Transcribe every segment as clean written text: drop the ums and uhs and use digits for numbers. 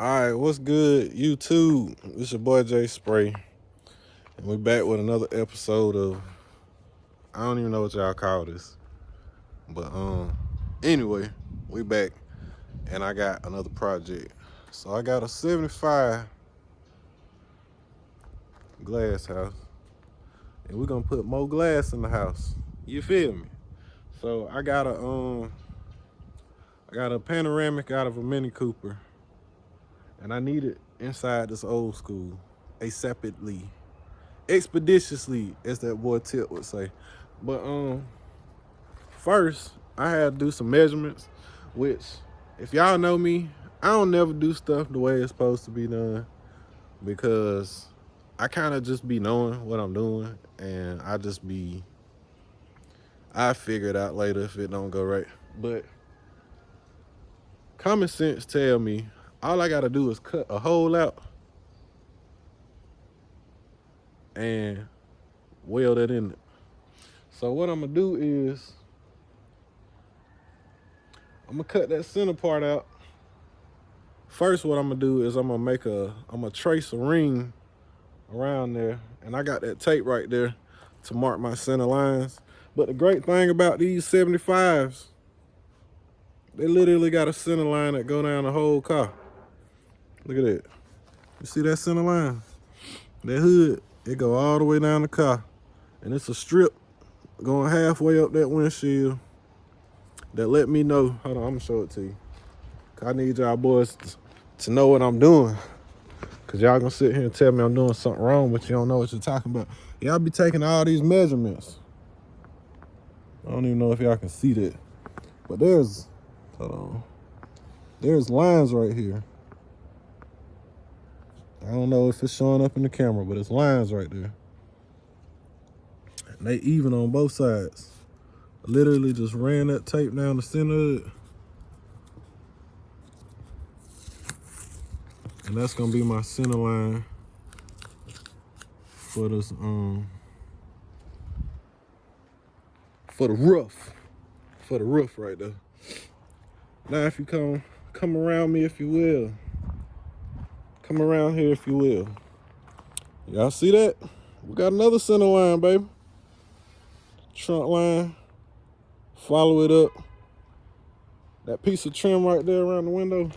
Alright, what's good, YouTube? It's your boy Jay Spray, and we back with another episode of I don't even know what y'all call this. But anyway, we back and I got another project. So I got a 75 glass house. And we're gonna put more glass in the house. You feel me? So I got a Panoramic out of a Mini Cooper. And I need it inside this old school, expeditiously, as that boy Tip would say. But first I had to do some measurements, which if y'all know me, I don't never do stuff the way it's supposed to be done because I kind of just be knowing what I'm doing and I figure it out later if it don't go right. But common sense tell me all I gotta do is cut a hole out and weld it in it. So what I'm gonna do is I'm gonna cut that center part out. First, what I'm gonna do is I'm gonna trace a ring around there, and I got that tape right there to mark my center lines. But the great thing about these 75s, they literally got a center line that go down the whole car. Look at that. You see that center line? That hood, it go all the way down the car, and it's a strip going halfway up that windshield that let me know. Hold on, I'm gonna show it to you. I need y'all boys to know what I'm doing. Cause y'all gonna sit here and tell me I'm doing something wrong, but you don't know what you're talking about. Y'all be taking all these measurements. I don't even know if y'all can see that. But there's lines right here. I don't know if it's showing up in the camera, but it's lines right there. And they even on both sides. I literally just ran that tape down the center of it. And that's gonna be my center line for this for the roof right there. Now if you come around me, if you will, come around here if you will. Y'all see that? We got another center line, baby. Trunk line, follow it up. That piece of trim right there around the window.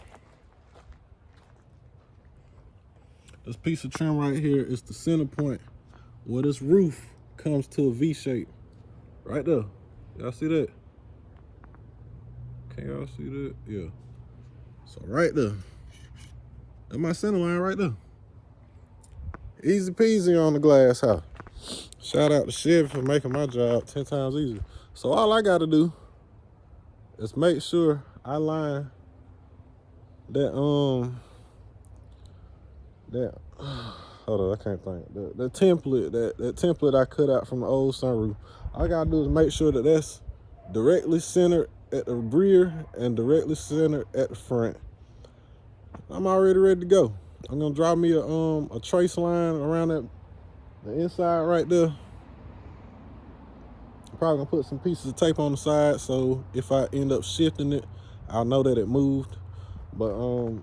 This piece of trim right here is the center point where this roof comes to a V shape. Right there. Y'all see that? Can y'all see that? Yeah. So right there. That's my center line right there. Easy peasy on the glass house. Shout out to Chevy for making my job 10 times easier. So all I gotta do is make sure I line that hold on, I can't think. The template, that template I cut out from the old sunroof. All I gotta do is make sure that that's directly centered at the rear and directly centered at the front. I'm already ready to go. I'm gonna draw me a trace line around the inside right there. I'm probably gonna put some pieces of tape on the side so if I end up shifting it, I'll know that it moved. But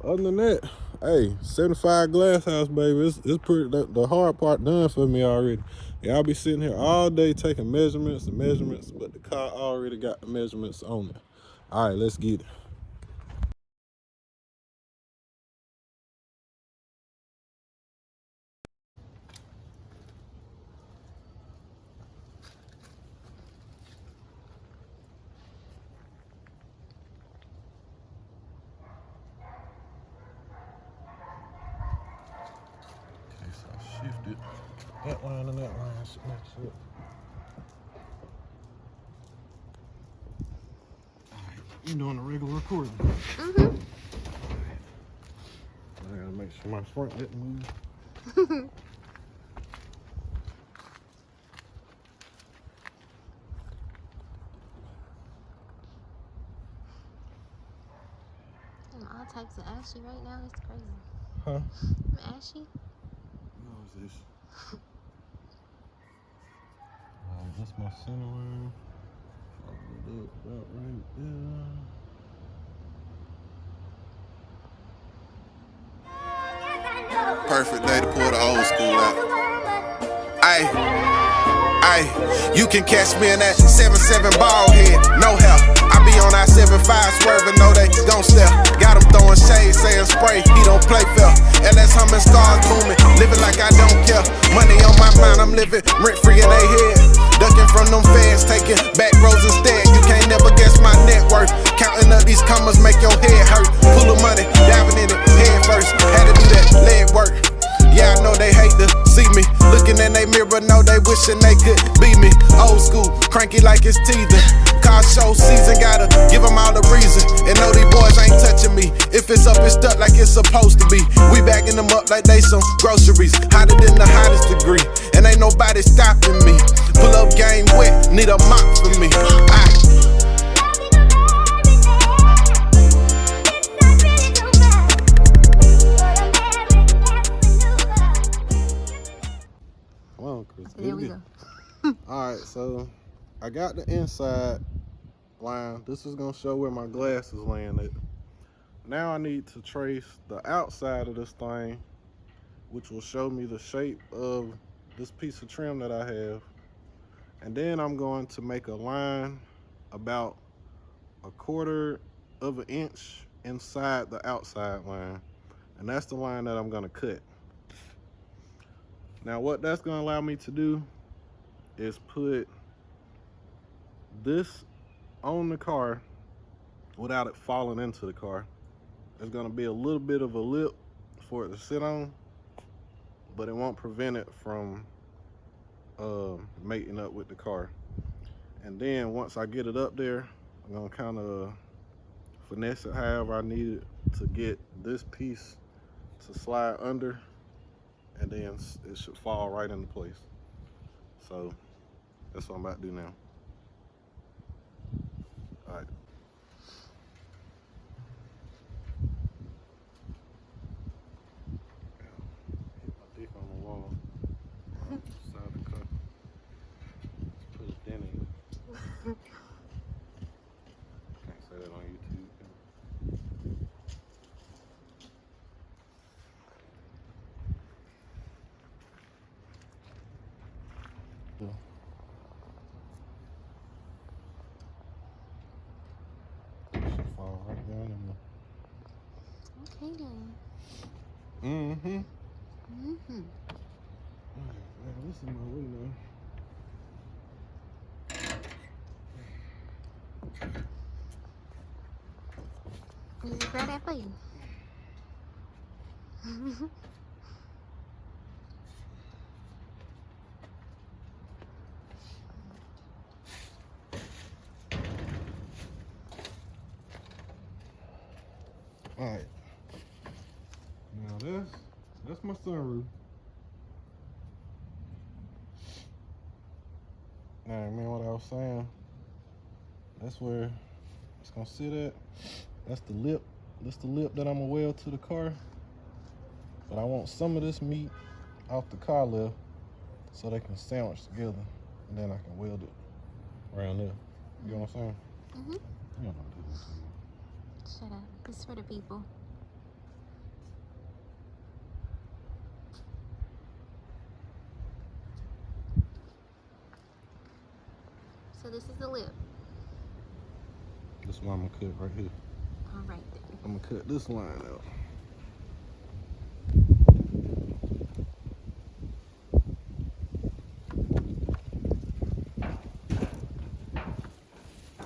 other than that, hey, 75 glass house, baby. It's pretty. The hard part done for me already. Yeah, I'll be sitting here all day taking measurements and measurements, but the car already got the measurements on it. All right, let's get it. Okay, so I shifted that line and that line should match up. You doing a regular recording? Mm-hmm. I gotta make sure my front didn't move. All types of ashy right now. It's crazy. Huh? I'm ashy. What is this? That's my center line. Follow it up about right there. Perfect day to pull the old school out. Ay, you can catch me in that 7-7 ball head, no help. I be on that 7-5 swerving, know they gon' step. Got him throwing shade, saying spray, he don't play fair. LS humming, stars booming, living like I don't care. Money on my mind, I'm living rent free in they head. Ducking from them feds, taking back roads instead. You can't never guess my net worth. Counting up these commas make your head hurt. Pull the money, diving in it head first. Had to do that leg work. Yeah, I know they hate to see me. Looking in they mirror, know they wishing they could be me. Old school, cranky like it's teething. Car show season, gotta give them all the reason. And know these boys ain't touching me. If it's up, it's stuck like it's supposed to be. We bagging them up like they some groceries. Hotter than the hottest degree. And ain't nobody stopping me. Pull up game wet, need a mop for me. Come on, Chris. There we go. Alright, so I got the inside line. This is gonna show where my glass is laying at. Now I need to trace the outside of this thing, which will show me the shape of this piece of trim that I have. And then I'm going to make a line about 1/4 of an inch inside the outside line. And that's the line that I'm gonna cut. Now what that's gonna allow me to do is put this on the car without it falling into the car. There's gonna be a little bit of a lip for it to sit on, but it won't prevent it from mating up with the car. And then once I get it up there, I'm gonna kind of finesse it however I need it to get this piece to slide under, and then it should fall right into place. So that's what I'm about to do now. All right. Hit my dick on the wall. Side of the car. Let's put a dent in it. Can't say that on YouTube. Yeah. Should fall right down in there. Okay then. Mm-hmm. Mm-hmm. Alright, man, this is my way now. You just grab that for you. Alright. Now that's my sunroof. Alright, man, what I was saying, that's where it's gonna sit at. That's the lip. That's the lip that I'm gonna weld to the car. But I want some of this meat off the car lip so they can sandwich together, and then I can weld it around there. You know what I'm saying? Mm-hmm. You don't know what to do. Shut up. It's for the people. So this is the lip. This is what I'm gonna cut right here. All right then. I'm gonna cut this line out.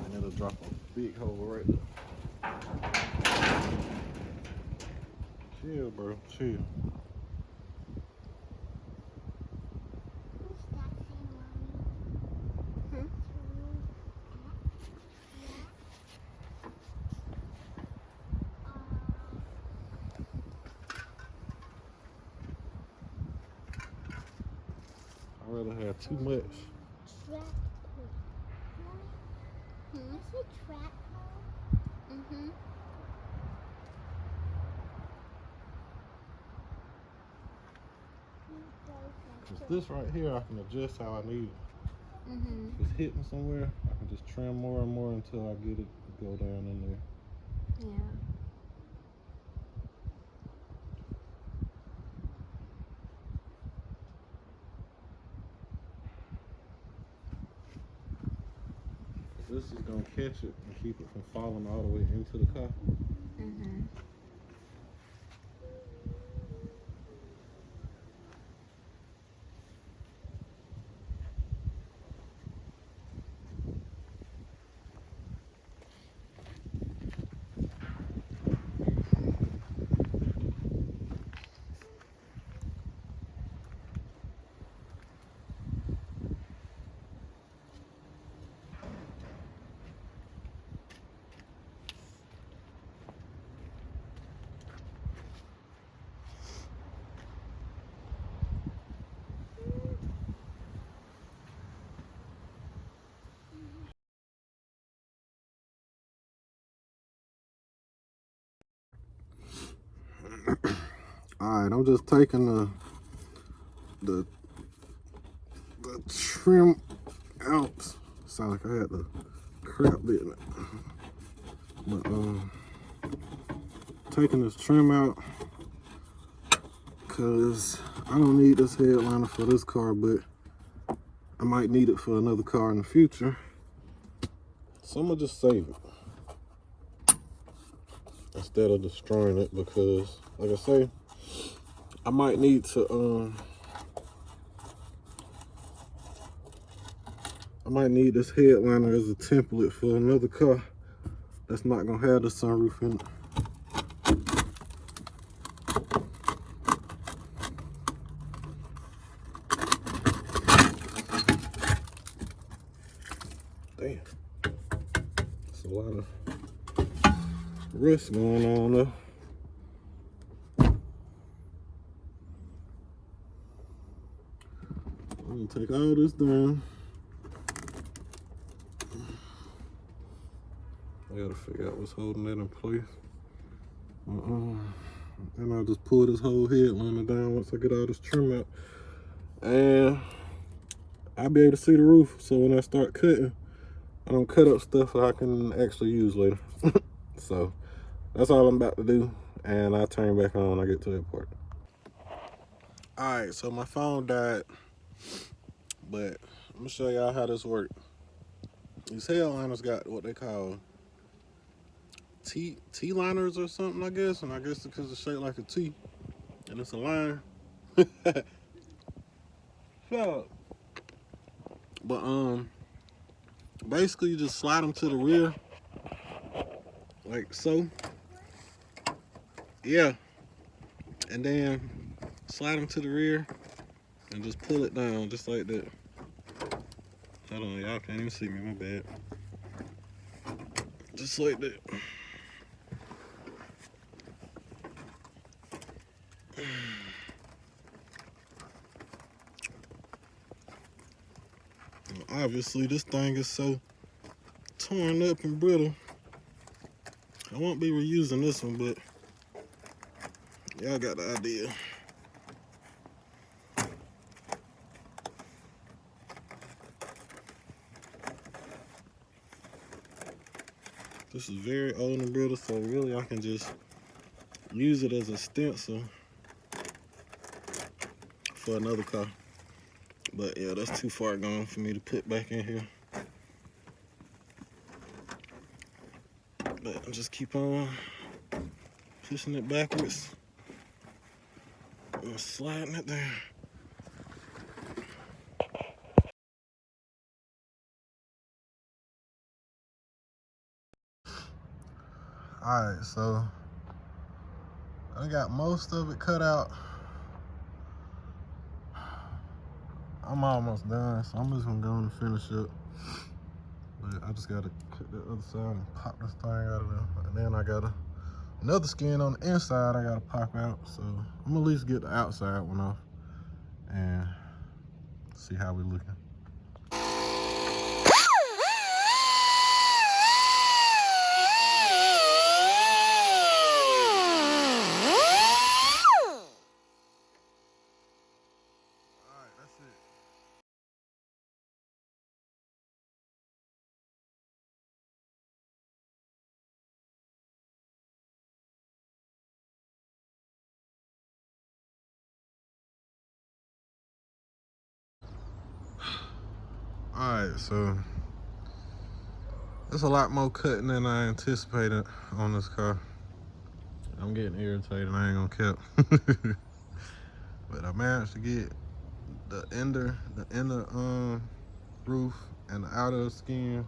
And it'll drop a big hole right there. Chill, bro. Chill. I'd rather have too much. Mm-hmm. Cause this right here, I can adjust how I need it. Mm-hmm. If it's hitting somewhere, I can just trim more and more until I get it to go down in there. Yeah. this is gonna catch it and keep it from falling all the way into the car. Mm-hmm. Alright, I'm just taking the trim out. Sound like I had the crap bit in it. But taking this trim out because I don't need this headliner for this car, but I might need it for another car in the future. So I'm gonna just save it instead of destroying it, because like I say, I might need to I might need this headliner as a template for another car that's not gonna have the sunroof in it. Damn, that's a lot of rust going on though. I'm gonna take all this down. I gotta figure out what's holding that in place. And I'll just pull this whole headliner down once I get all this trim out. And I'll be able to see the roof, so when I start cutting, I don't cut up stuff that I can actually use later. So that's all I'm about to do, and I'll turn back on when I get to that part. Alright, so my phone died, but I'm gonna show y'all how this works. These headliners got what they call T-liners or something, I guess, and I guess because it's shaped like a T, and it's a line. So, but basically you just slide them to the rear, like so. Yeah, and then slide them to the rear and just pull it down just like that. Hold on, y'all can't even see me, my bad. Just like that. Obviously, this thing is so torn up and brittle, I won't be reusing this one, but y'all got the idea. This is very old and brittle, so really I can just use it as a stencil for another car. But yeah, that's too far gone for me to put back in here. But I'll just keep on pushing it backwards and sliding it there. Alright, so I got most of it cut out. I'm almost done, so I'm just gonna go and finish up. But I just gotta cut the other side and pop this thing out of there. And then I got another skin on the inside I gotta pop out. So I'm gonna at least get the outside one off and see how we looking. Alright, so There's a lot more cutting than I anticipated on this car. I'm getting irritated, I ain't gonna cap. But I managed to get the inner roof and the outer skin.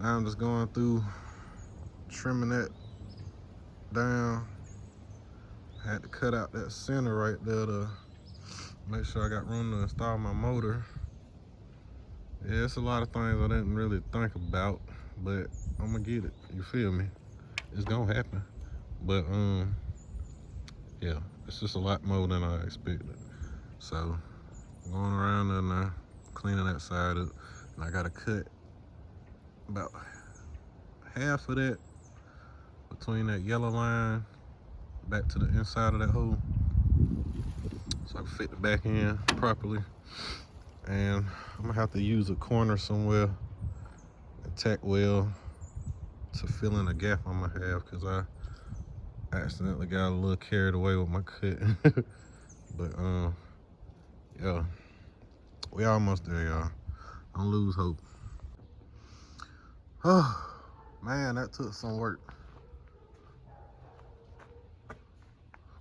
Now I'm just going through trimming that down. I had to cut out that center right there to make sure I got room to install my motor. Yeah, it's a lot of things I didn't really think about, but I'm gonna get it. You feel me? It's gonna happen. But yeah, it's just a lot more than I expected. So going around there now, cleaning that side up, and I gotta cut about half of that between that yellow line back to the inside of that hole, so I can fit the back end properly. And I'm gonna have to use a corner somewhere, a tack weld, to fill in a gap I might have, because I accidentally got a little carried away with my cut. But yeah, we almost there, y'all. Don't lose hope. Oh man, that took some work.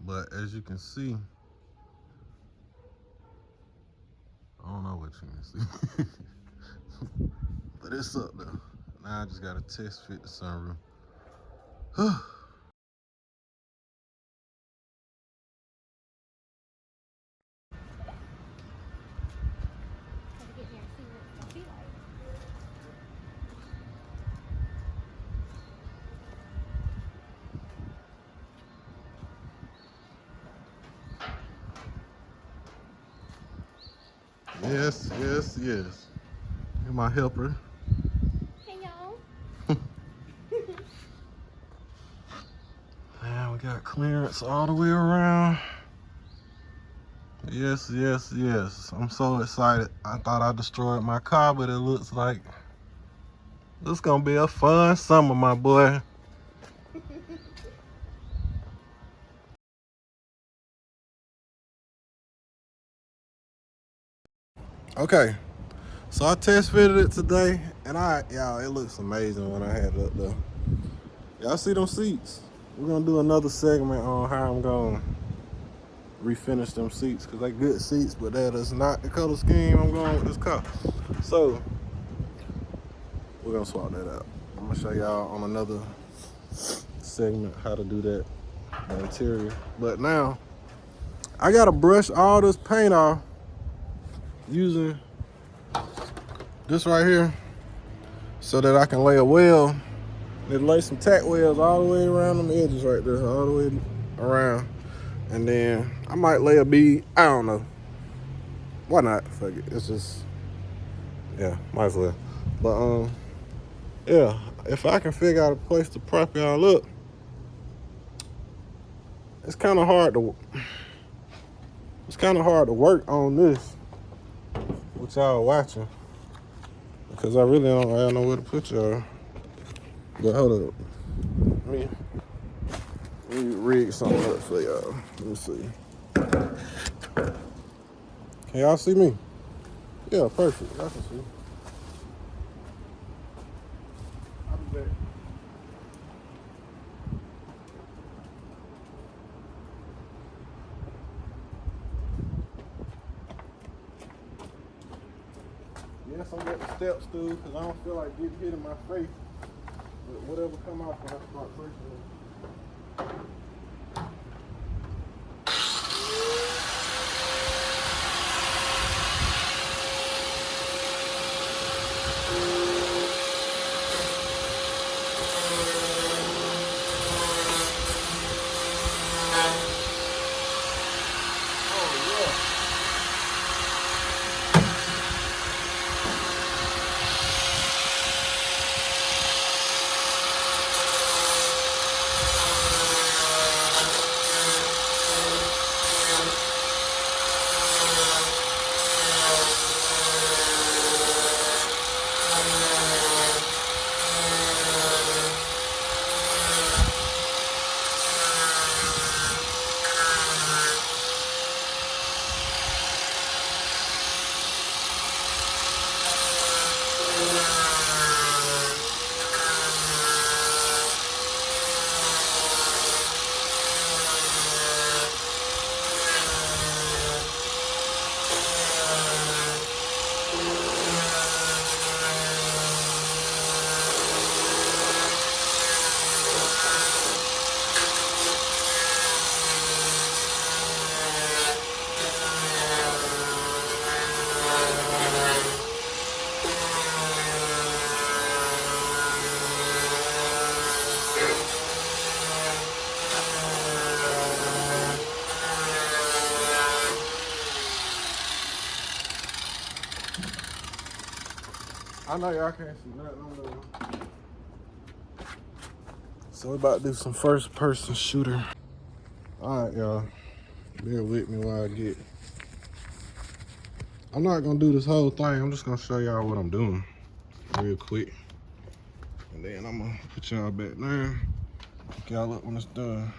But as you can see, I don't know what you can see. But it's up there. Now I just gotta test fit the sunroof. Yes, yes, yes. You're my helper. Hey, y'all. Man, we got clearance all the way around. Yes, yes, yes. I'm so excited. I thought I destroyed my car, but it looks like this gonna be a fun summer, my boy. Okay, so I test fitted it today, and y'all, it looks amazing when I had it up there. Y'all see them seats? We're gonna do another segment on how I'm gonna refinish them seats, because they good seats, but that is not the color scheme I'm going with this car. So we're gonna swap that out. I'm gonna show y'all on another segment how to do that, the interior. But now I gotta brush all this paint off using this right here, so that I can lay a weld. Then lay some tack welds all the way around them edges right there, all the way around. And then I might lay a bead. I don't know. Why not? Fuck it. It's just, yeah, might as well. But yeah, if I can figure out a place to prop y'all up, it's kind of hard to work on this with y'all watching, because I really don't have nowhere to put y'all. But hold up, let me rig something up for y'all. Let me see. Can y'all see me? Yeah, perfect. I can see. I'll be back. Yes, I'm at the steps, too, because I don't feel like getting hit in my face. But whatever come off when I start pressing it. I know y'all can't see nothing on there. So we about to do some first person shooter. All right, y'all. Bear with me while I get. I'm not gonna do this whole thing. I'm just gonna show y'all what I'm doing real quick. And then I'm gonna put y'all back down. Hook y'all up when it's done.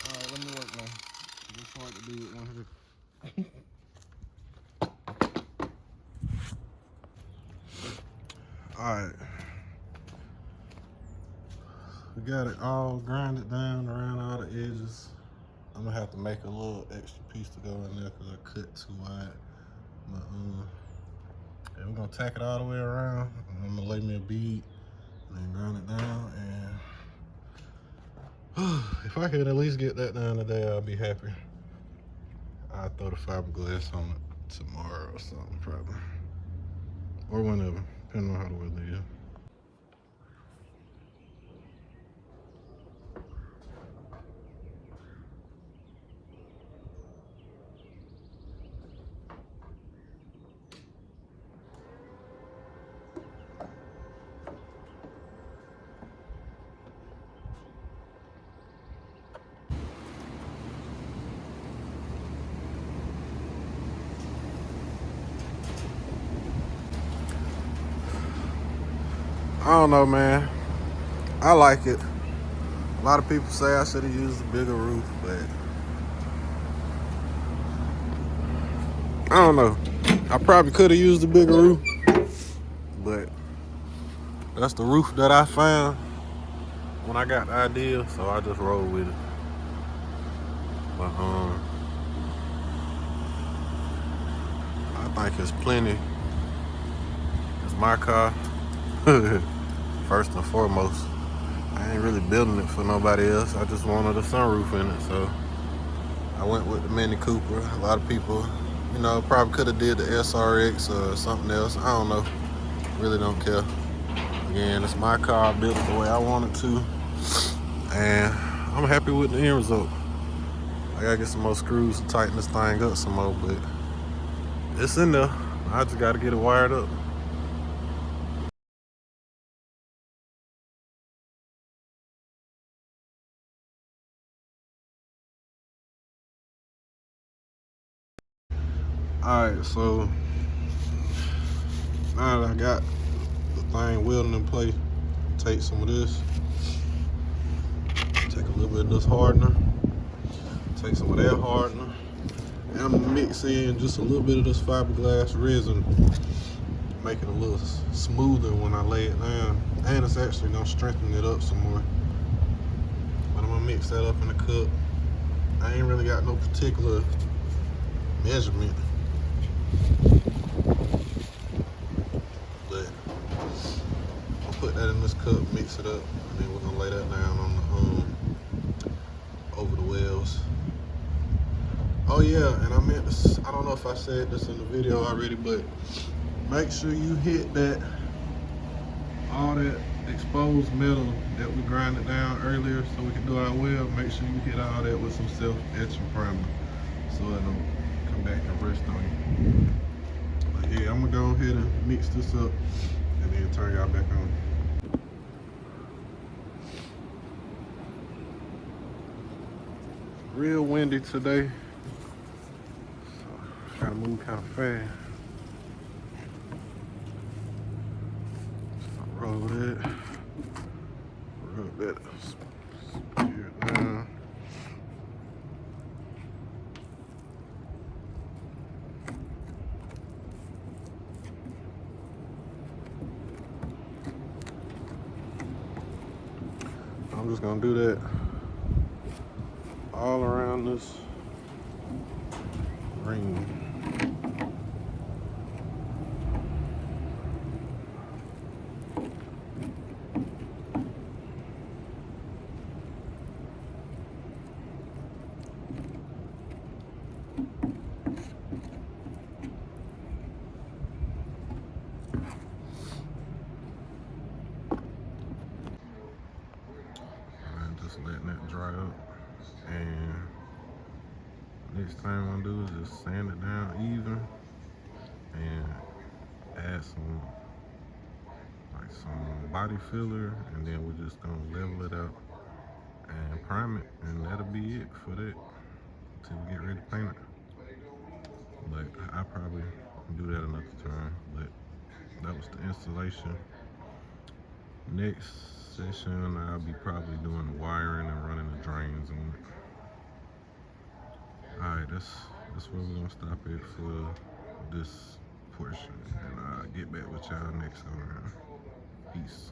Alright, let me work now. It's hard to do with one hand. Alright. We got it all grinded down around all the edges. I'm gonna have to make a little extra piece to go in there because I cut too wide. But yeah, we're gonna tack it all the way around. I'm gonna lay me a bead and then grind it down. And if I could at least get that done today, I'll be happy. I'll throw the fiberglass on it tomorrow or something, probably. Or whenever, depending on how the weather is. I don't know, man. I like it. A lot of people say I should have used a bigger roof, but I don't know. I probably could have used a bigger roof, but that's the roof that I found when I got the idea, so I just rolled with it. But I think it's plenty. It's my car, first and foremost. I ain't really building it for nobody else. I just wanted a sunroof in it, so I went with the Mini Cooper. A lot of people, you know, probably could have did the SRX or something else. I don't know. Really don't care. Again, it's my car. I built it the way I want it to, and I'm happy with the end result. I gotta get some more screws to tighten this thing up some more, but it's in there. I just gotta get it wired up. Alright, so now that I got the thing welding in place, take some of this, take a little bit of this hardener, take some of that hardener, and I'm gonna mix in just a little bit of this fiberglass resin, make it a little smoother when I lay it down, and it's actually gonna strengthen it up some more. But I'm gonna mix that up in the cup. I ain't really got no particular measurement, but I'll put that in this cup, mix it up, and then we're gonna lay that down on the over the wells. Oh yeah, and I meant this, I don't know if I said this in the video already, but make sure you hit that, all that exposed metal that we grinded down earlier so we can do our weld. Make sure you hit all that with some self-etching primer so it don't come back and rest on you. But yeah, I'm gonna go ahead and mix this up and then turn y'all back on. Real windy today, so gotta move kind of fast. So roll that, rub that here down. I'm just gonna do that all around this ring. just letting that dry up. And next thing I'm gonna do is just sand it down even and add some body filler, and then we're just gonna level it out and prime it, and that'll be it for that till we get ready to paint it. But I probably do that another time. But that was the installation. Next session I'll be probably doing the wiring and running the drains on it. Alright, that's where we're gonna stop it for this portion, and I'll get back with y'all next time. Peace.